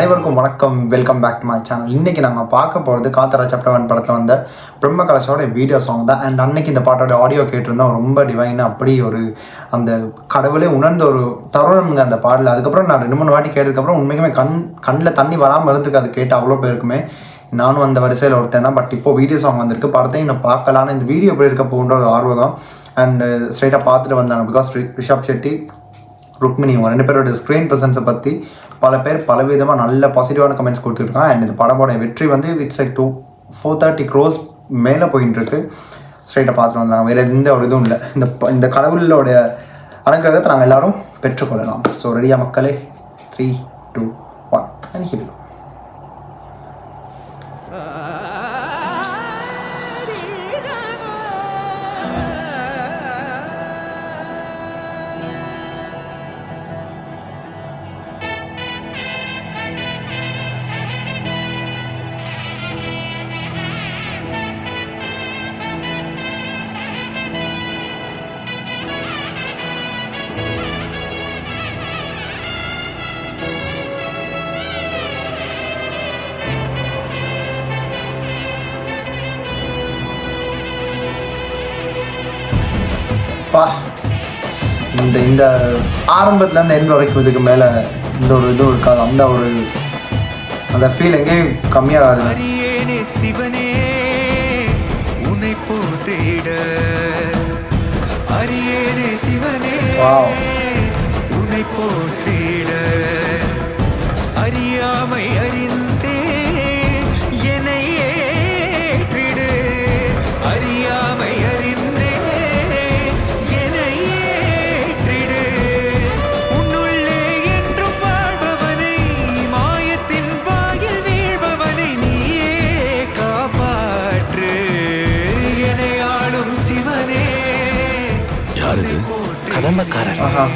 அனைவருக்கும் வணக்கம். Welcome back to my channel. இன்றைக்கி நாங்கள் பார்க்க போகிறது காத்தரா சாப்டர் 1 படத்தில் வந்த பிரம்ம கலசோட வீடியோ சாங் தான். அண்ட் அன்னைக்கு இந்த பாட்டோட ஆடியோ கேட்டிருந்தோம். ரொம்ப டிவைனாக அப்படி ஒரு அந்த கடவுளே உணர்ந்த ஒரு தருணம்ங்க அந்த பாடல். அதுக்கப்புறம் நான் 2-3 வாட்டி கேட்டதுக்கப்புறம் உண்மைக்குமே கண்ணில் தண்ணி வராமல் இருந்துருக்கு. அது கேட்டு அவ்வளோ பேருக்குமே. நானும் அந்த வரிசையில் ஒருத்தன் தான். பட் இப்போது வீடியோ சாங் வந்திருக்கு. படத்தையும் நான் பார்க்கலான்னு இந்த வீடியோ எப்படி இருக்க போன்ற ஒரு ஆர்வம் தான். அண்டு ஸ்ட்ரைட்டாக பார்த்துட்டு வந்தாங்க. பிகாஸ் ரிஷப் ஷெட்டி, ருக்மிணி இவங்க 2 பேரோட ஸ்க்ரீன் ப்ரெசன்ஸை பற்றி பல பேர் பலவிதமாக நல்ல பாசிட்டிவான கமெண்ட்ஸ் கொடுத்துருக்காங்க. அண்ட் இந்த படமோட வெற்றி வந்து இட்ஸ் லைக் 430 crores மேலே போயின்னு இருக்கு. ஸ்ட்ரைட்டாக பார்த்துட்டு வந்தாங்க. வேறு எந்த ஒரு இதுவும் இல்லை. இந்த கடவுளோட அனுகிரகத்தை நாங்கள் எல்லோரும் பெற்றுக்கொள்ளலாம். ஸோ ரெடியா மக்களே? 3, 2, 1 அண்ட் ஹிப். இந்த ஆரம்பத்துலேருந்து எண்ட் வரைக்கும் இதுக்கு மேலே இந்த ஒரு இதுவும் இருக்காது. அந்த ஃபீல் எங்கேயும் கம்மியாகாது. சிவனே உன்னை போற்றிட, அரியேனே சிவனே உன்னை போற்றிட, அறியாமை அறிந்தே என்னை ஏற்றிடு, அறியாமை அறிந்தே என்னை ஏற்றிடு, உன்னுள்ளே என்றும் வாழ்பவனை, மாயத்தின் வாயில் வீழ்பவனை நீயே காப்பாற்று, என்னை ஆளும் சிவனே. யாரு கடமைக்காரன்?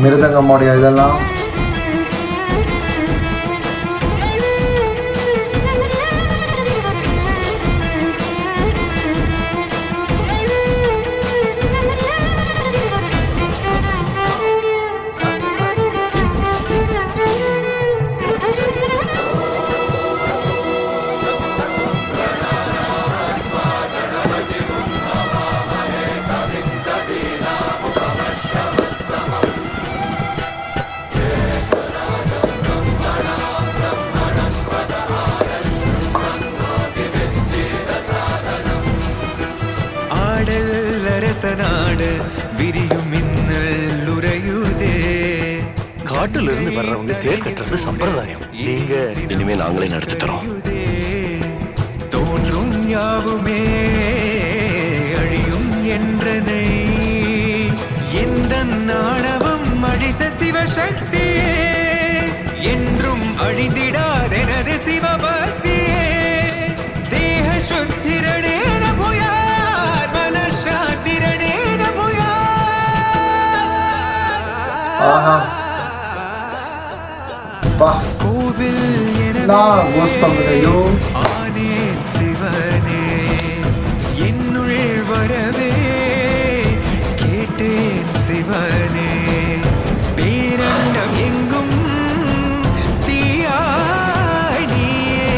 மிருதங்கம்முடைய இதெல்லாம் நாடு விரியும் மின்னல் உறையுதே. காட்டுல இருந்து வர்றவங்க தேர் கட்டுறது சம்பிரதாயம். நீங்க இனிமே நாங்களே நடத்தி தரோம். தோன்றும் யாவுமே அழியும் என்றனை, எந்த நாணவம் அழித்த சிவசக்தியே, என்றும் அழிந்திடாதெனது சிவபக்தியே, தேக சுத்திரணே சிவனே என்னுள் வரவே கேட்டேன் சிவனே, பேரண்டம் எங்கும் தீயாய் நீயே,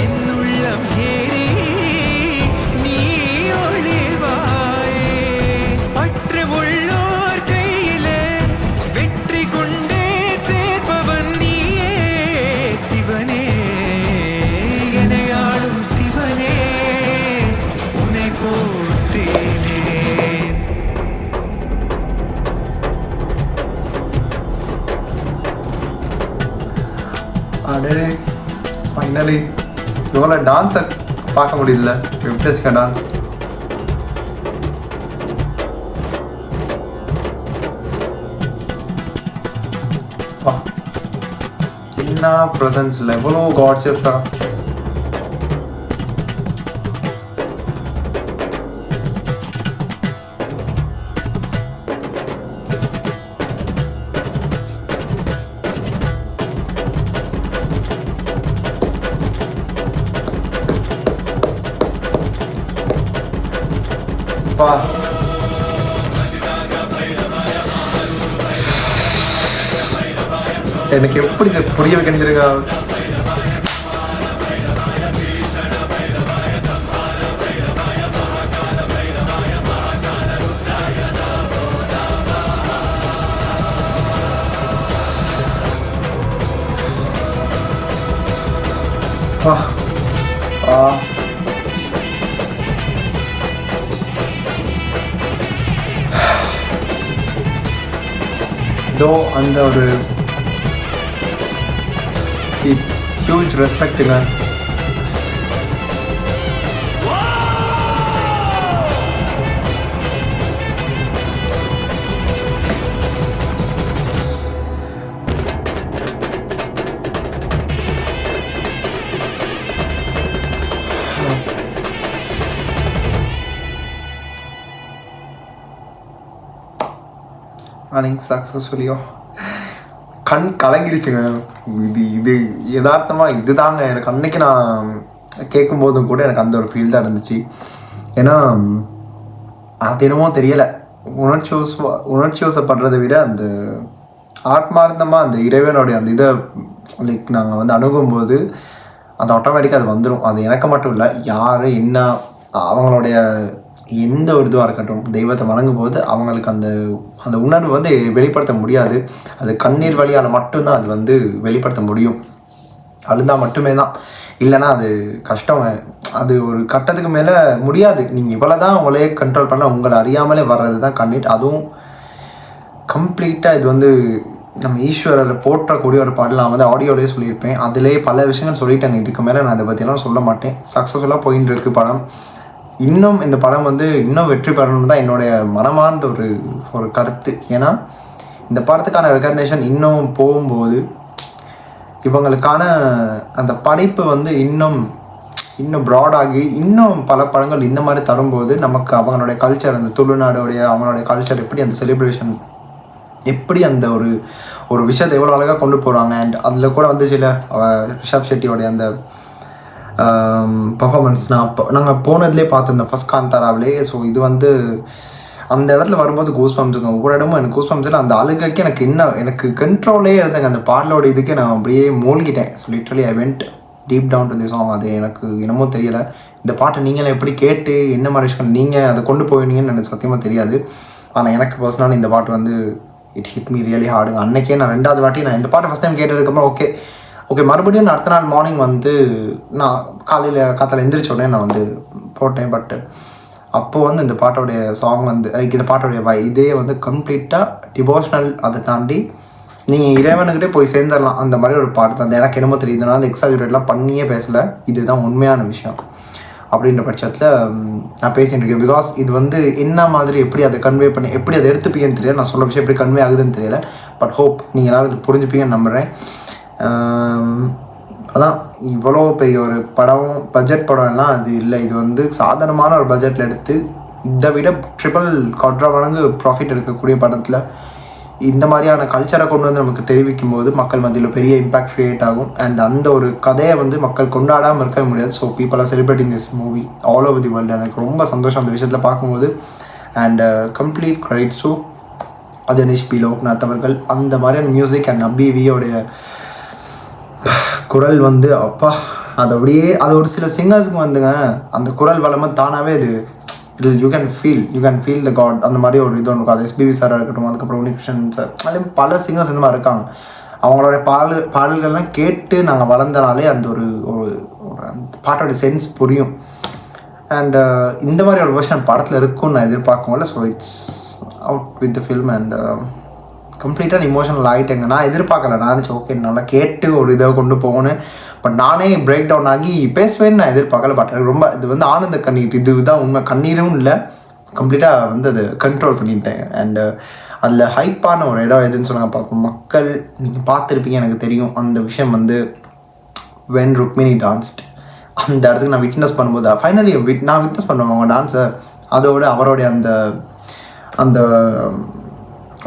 என்னுள்ளம் ஏறி நீ ஒளிவாயே, பற்று உள்ளோர் கையிலே வெற்றி கொண்டே சேர்ப்பவன் நீயே சிவனே, என்னை ஆளும் சிவனே உன்னை போற்றினேன். அடே ஃபைனலி இவ்வளோ டான்ஸை பார்க்க முடியல. விப்டேஸ்கா டான்ஸ் என்ன ப்ரெசன்ஸில் எவ்வளோ காட்சியஸாக. எனக்கு எப்படி இதை புரிய வைக்கணுங்க. தோ அந்த ஒரு ஹியூஜ் ரெஸ்பெக்ட்டுங்க. அன்னைக்கு சக்ஸஸ்ஃபுல்லியோ கண் கலங்கிருச்சுங்க. இது யதார்த்தமாக இதுதாங்க எனக்கு அன்னைக்கு நான் கேட்கும்போதும் கூட எனக்கு அந்த ஒரு ஃபீல் தான் இருந்துச்சு. ஏன்னா அது என்னமோ தெரியலை, உணர்ச்சி வசப்படுறதை விட அந்த ஆத்மார்த்தமாக அந்த இறைவனுடைய அந்த இதை லைக் நாங்கள் வந்து அணுகும்போது அது ஆட்டோமேட்டிக்காக அது வந்துடும். அது எனக்கு மட்டும் இல்லை, யார் என்ன அவங்களுடைய எந்த ஒரு இதுவாக இருக்கட்டும், தெய்வத்தை வணங்கும் போது அவங்களுக்கு அந்த அந்த உணர்வு வந்து வெளிப்படுத்த முடியாது. அது கண்ணீர் வழியால் மட்டும்தான் அது வந்து வெளிப்படுத்த முடியும். அழுந்தால் மட்டுமே தான், இல்லைன்னா அது கஷ்டம். அது ஒரு கட்டத்துக்கு மேலே முடியாது. நீங்கள் இவ்வளோ தான் உங்களையே கண்ட்ரோல் பண்ண, உங்களை அறியாமலே வர்றது தான் கண்ணீர். அதுவும் கம்ப்ளீட்டாக இது வந்து நம்ம ஈஸ்வரரை போற்றக்கூடிய ஒரு பாடல். நான் வந்து ஆடியோலேயே சொல்லியிருப்பேன், அதிலே பல விஷயங்கள் சொல்லிட்டேங்க. இதுக்கு மேலே நான் அதை பற்றியெல்லாம் சொல்ல மாட்டேன். சக்ஸஸ்ஃபுல்லாக போயின்னு இருக்கு படம். இன்னும் இந்த படம் வந்து இன்னும் வெற்றி பெறணும்னு தான் என்னுடைய மனமார்ந்த ஒரு கருத்து. ஏன்னா இந்த படத்துக்கான ரெகக்னேஷன் இன்னும் போகும்போது இவங்களுக்கான அந்த படைப்பு வந்து இன்னும் ப்ராடாகி இன்னும் பல படங்கள் இந்த மாதிரி தரும்போது நமக்கு அவங்களுடைய கல்ச்சர், அந்த துளுநாடுடைய அவங்களுடைய கல்ச்சர் எப்படி அந்த செலிப்ரேஷன் எப்படி அந்த ஒரு விஷயத்தை எவ்வளோ அழகாக கொண்டு போகிறாங்க. அண்ட் அதில் கூட வந்து சில ரிஷப் ஷெட்டியோடைய அந்த பர்ஃபார்மன்ஸ் நாங்கள் போனதுலேயே பார்த்துருந்தோம் ஃபஸ்ட் காந்தாராவிலே. ஸோ இது வந்து அந்த இடத்துல வரும்போது கூஸ் பம்ப்ஸுங்க, ஒவ்வொரு இடமும் எனக்கு கூஸ் பம்ப்ஸில் அந்த அழுகைக்கு எனக்கு கண்ட்ரோலே இருந்தேங்க. அந்த பாடலோட இதுக்கே நான் அப்படியே மூழ்கிட்டேன். So literally I went deep down to the song. அது எனக்கு என்னமோ தெரியலை. இந்த பாட்டை நீங்களும் எப்படி கேட்டு என்ன மாதிரி விஷயம் நீங்கள் அதை கொண்டு போயினீங்கன்னு எனக்கு சத்தியமாக தெரியாது. ஆனால் எனக்கு பர்சனலாக இந்த பாட்டு வந்து இட் ஹிட் மீ ரியலி ஹார்டுங்க. அன்றைக்கே நான் 2வது வாட்டி நான் இந்த பாட்டை ஃபஸ்ட் டைம் கேட்டதுக்கப்புறம் ஓகே மறுபடியும் அடுத்த நாள் மார்னிங் வந்து நான் காலையில் எந்திரிச்ச உடனே நான் வந்து போட்டேன். பட் அப்போது வந்து இந்த பாட்டோடைய சாங் வந்து லைக் இந்த பாட்டோடைய இதே வந்து கம்ப்ளீட்டாக டிவோஷனல். அதை தாண்டி நீங்கள் இறைவனுக்கிட்டே போய் சேர்ந்துடலாம் அந்த மாதிரி ஒரு பாட்டு தான். எனக்கு என்னமோ தெரியுதுன்னா அந்த எக்ஸாஜுரேட்லாம் பண்ணியே பேசலை, இதுதான் உண்மையான விஷயம். அப்படின்ற பட்சத்தில் நான் பேசிகிட்டு இருக்கேன். பிகாஸ் இது வந்து என்ன மாதிரி எப்படி அதை கன்வே பண்ணி எப்படி அதை எடுத்துப்பீங்கன்னு தெரியல, நான் சொல்ல விஷயம் எப்படி கன்வே ஆகுதுன்னு தெரியல. பட் ஹோப் நீங்கள் எல்லாரும் இது புரிஞ்சுப்பீங்கன்னு நம்புகிறேன். அதான் இவ்வளோ பெரிய ஒரு படம், பட்ஜெட் படம் எல்லாம் அது இல்லை. இது வந்து சாதாரணமான ஒரு பட்ஜெட்டில் எடுத்து இதை விட குவாட்ரா மடங்கு ப்ராஃபிட் எடுக்கக்கூடிய படத்தில் இந்த மாதிரியான கல்ச்சரை கொண்டு வந்து நமக்கு தெரிவிக்கும் போது மக்கள் மத்தியில் பெரிய இம்பேக்ட் க்ரியேட் ஆகும். அண்ட் அந்த ஒரு கதையை வந்து மக்கள் கொண்டாடாமல் இருக்கவே முடியாது. So people are celebrating this movie all over the world. எனக்கு ரொம்ப சந்தோஷம் அந்த விஷயத்தில் பார்க்கும்போது. And complete credits to Ajaneesh B Loknath அவர்கள். அந்த மாதிரியான மியூசிக் அண்ட் அபிவியோடைய குரல் வந்து அப்பா அது அப்படியே அது ஒரு சில சிங்கர்ஸுக்கு வந்துங்க அந்த குரல் வளமாக தானாகவே இது you can feel the God. அந்த மாதிரி ஒரு இது ஒன்று இருக்கும். அது எஸ்பிபி சாராக இருக்கட்டும், அதுக்கப்புறம் உன்னிகிருஷ்ணன் சார், அதுலேயும் பல சிங்கர்ஸ் இந்த மாதிரி இருக்காங்க. அவங்களுடைய பாடல்கள்லாம் கேட்டு நாங்கள் வளர்ந்தனாலே அந்த ஒரு அந்த பாட்டோட சென்ஸ் புரியும். அண்ட் இந்த மாதிரி ஒரு வெர்ஷன் படத்தில் இருக்கும்னு நான் எதிர்பார்க்கல. So it's out with the film and கம்ப்ளீட்டாக இமோஷனல் ஆகிட்டேங்க. நான் எதிர்பார்க்கல, நான் நினச்சேன் ஓகே நல்லா கேட்டு ஒரு இதை கொண்டு போகணும். பட் நானே பிரேக் டவுன் ஆகி பேசுவேன்னு நான் எதிர்பார்க்கல. பட் எனக்கு ரொம்ப இது வந்து ஆனந்த கண்ணீர், இதுதான் உண்மை. கண்ணீரும் இல்லை, கம்ப்ளீட்டாக வந்து அதை கண்ட்ரோல் பண்ணிட்டேன். அண்டு அதில் ஹைப்பான ஒரு இடம் எதுன்னு சொன்னாங்க பார்ப்போம். மக்கள் நீங்கள் பார்த்துருப்பீங்க, எனக்கு தெரியும் அந்த விஷயம் வந்து வென் ருக்மிணி டான்ஸ்ட் அந்த இடத்துக்கு நான் விட்னஸ் பண்ணும்போது ஃபைனலி நான் விட்னஸ் பண்ணுவேன் அவங்க டான்ஸை. அதோடு அவருடைய அந்த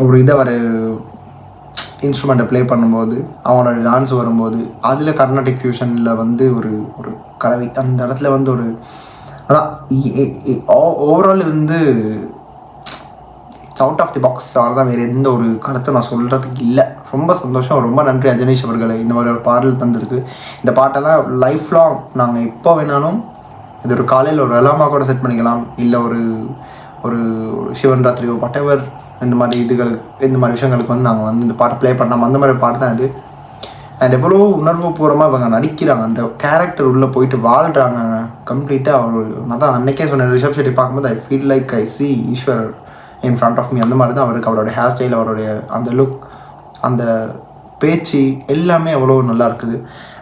ஒரு இதை ஒரு இன்ஸ்ட்ருமெண்ட்டை ப்ளே பண்ணும்போது அவனோட டான்ஸ் வரும்போது அதில் கர்நாடிக் ஃபியூஷனில் வந்து ஒரு கலவை அந்த இடத்துல வந்து ஒரு அதான் ஓவரால் வந்து it's out of the box. அவ்வளோதான், வேறு எந்த ஒரு கருத்தை நான் சொல்கிறதுக்கு இல்லை. ரொம்ப சந்தோஷம். ரொம்ப நன்றி அஜனீஷ் அவர்களே இந்த மாதிரி ஒரு பாடல் தந்ததுக்கு. இந்த பாட்டெல்லாம் லைஃப் லாங் நாங்கள் எப்போ வேணாலும் இது ஒரு காலையில் ஒரு அலாமா கூட செட் பண்ணிக்கலாம், இல்லை ஒரு ஒரு சிவன் ராத்திரியோ whatever இந்த மாதிரி இந்த மாதிரி விஷயங்களுக்கு வந்து நாங்கள் வந்து இந்த பாட்டை ப்ளே பண்ணலாம். அந்த மாதிரி பாட்டு தான் இது. அண்ட் எவ்வளோ உணர்வுபூர்வமாக இவங்க நடிக்கிறாங்க, அந்த கேரக்டர் உள்ளே போயிட்டு வாழ்கிறாங்க கம்ப்ளீட்டாக. அவர் நான் தான் அன்றைக்கே சொன்னேன், ரிஷப் ஷெட்டி பார்க்கும்போது I feel like I see Eswar in front of me. அந்த மாதிரி தான் அவருக்கு அவருடைய ஹேர் ஸ்டைல், அவருடைய அந்த லுக், அந்த பேச்சு எல்லாமே எவ்வளோ நல்லா இருக்குது.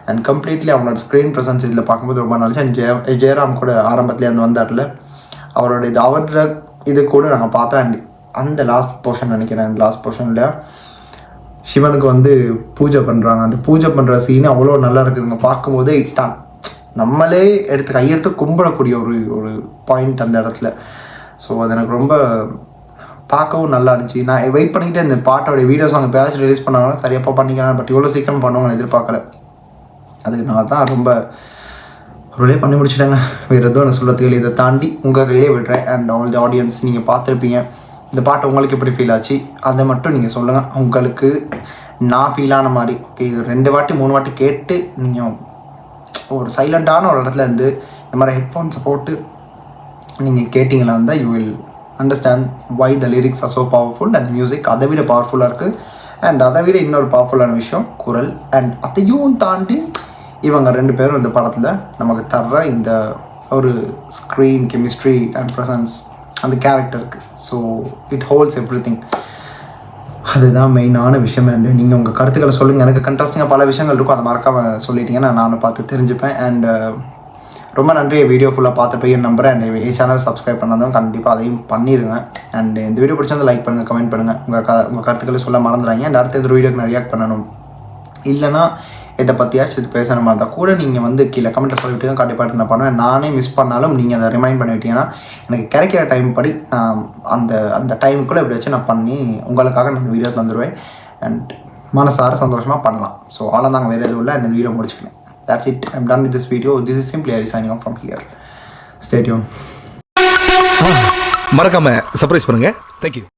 அண்ட் கம்ப்ளீட்லி அவங்களோட ஸ்க்ரீன் ப்ரெசன்ஸ் இதில் பார்க்கும்போது ரொம்ப நல்லா. அண்ட் ஜெயராம் கூட ஆரம்பத்துலேயே அந்த வந்தார்ல, அவரோட இது கூட நாங்கள் பார்த்தோம். அண்ட் அந்த லாஸ்ட் போர்ஷன் நினைக்கிறேன், அந்த லாஸ்ட் போர்ஷனில் சிவனுக்கு வந்து பூஜை பண்ணுறாங்க. அந்த பூஜை பண்ணுற சீன் அவ்வளோ நல்லா இருக்குதுங்க. பார்க்கும்போதே தான் நம்மளே கையெடுத்து கும்பிடக்கூடிய ஒரு பாயிண்ட் அந்த இடத்துல. ஸோ அது எனக்கு ரொம்ப பார்க்கவும் நல்லா இருந்துச்சு. நான் வெயிட் பண்ணிக்கிட்டே இந்த பாட்டோடைய வீடியோஸ் அவங்க பேசி ரிலீஸ் பண்ணாங்கன்னா சரியாப்பா பண்ணிக்கலாம், பட் இவ்வளோ சீக்கிரம் பண்ணுவாங்கன்னு எதிர்பார்க்கல. அதுக்கு நான் தான் ரொம்ப ஒரு பண்ணி முடிச்சிட்டாங்க. வேறு எதுவும் எனக்கு சொல்கிறதுக்கு இதை தாண்டி உங்கள் கையிலே விடுறேன். அண்ட் ஆல் தி ஆடியன்ஸ், நீங்கள் பார்த்துருப்பீங்க இந்த பாட்டு உங்களுக்கு எப்படி ஃபீல் ஆச்சு அதை மட்டும் நீங்கள் சொல்லுங்கள். உங்களுக்கு நான் ஃபீல் ஆன மாதிரி ஓகே 2 வாட்டி 3 வாட்டி கேட்டு நீங்கள் ஒரு சைலண்ட்டான ஒரு இடத்துல இருந்து இந்த மாதிரி ஹெட்ஃபோன்ஸை போட்டு நீங்கள் கேட்டிங்களா இருந்தால் you will understand why the lyrics are so powerful. And music அதை விட பவர்ஃபுல்லாக இருக்குது. அண்ட் அதை விட இன்னொரு பவர்ஃபுல்லான விஷயம் குரல். அண்ட் அதையும் தாண்டி இவங்க 2 பேரும் இந்த படத்தில் நமக்கு தர்ற இந்த ஒரு ஸ்க்ரீன் கெமிஸ்ட்ரி அண்ட் ப்ரெசன்ஸ் அந்த கேரக்டருக்கு. So it holes everything. அதுதான் மெயினான விஷயம். அண்ட் நீங்கள் உங்கள் கருத்துக்களை சொல்லுங்கள். எனக்கு கண்ட்ராஸ்டிங்காக பல விஷயங்கள் இருக்கும், அதை மறக்காமல் சொல்லிட்டீங்கன்னா நானும் பார்த்து தெரிஞ்சுப்பேன். அண்ட் ரொம்ப நன்றி. வீடியோ ஃபுல்லாக பார்த்துட்டு என் நம்புறேன். அண்ட் சேனல் சப்ஸ்கிரைப் பண்ணாலும் கண்டிப்பாக அதையும் பண்ணிடுங்க. அண்ட் இந்த வீடியோ பிடிச்சது லைக் பண்ணுங்கள், கமெண்ட் பண்ணுங்கள், உங்கள் கருத்துக்களை சொல்ல மறந்துடுறாங்க. அண்ட் அடுத்த இந்த வீடியோக்கு நான் ரியாக்ட் பண்ணணும் இல்லைனா இதை பற்றியாச்சும் இது பேசுகிற மாதிரி இருந்தால் கூட நீங்கள் வந்து கீழே கமெண்ட்டை சொல்லிவிட்டு கண்டிப்பாக நான் பண்ணுவேன். நானே மிஸ் பண்ணாலும் நீங்கள் அதை ரிமைண்ட் பண்ணிவிட்டீங்கன்னா எனக்கு கிடைக்கிற டைம் படி நான் அந்த டைமுக்குள்ளே இப்படி வச்சு நான் பண்ணி உங்களுக்காக நான் இந்த வீடியோ தந்துடுவேன். அண்ட் மனசார சந்தோஷமாக பண்ணலாம். ஸோ அவ்வளோ தாங்க, வேறு எதுவும் இல்லை. இந்த வீடியோ முடிச்சுக்கிறேன். That's it. I'm done with this video. This is simply Ari signing off from here. Stay tuned. மறக்காம சர்ப்ரைஸ் பண்ணுங்க. Thank you.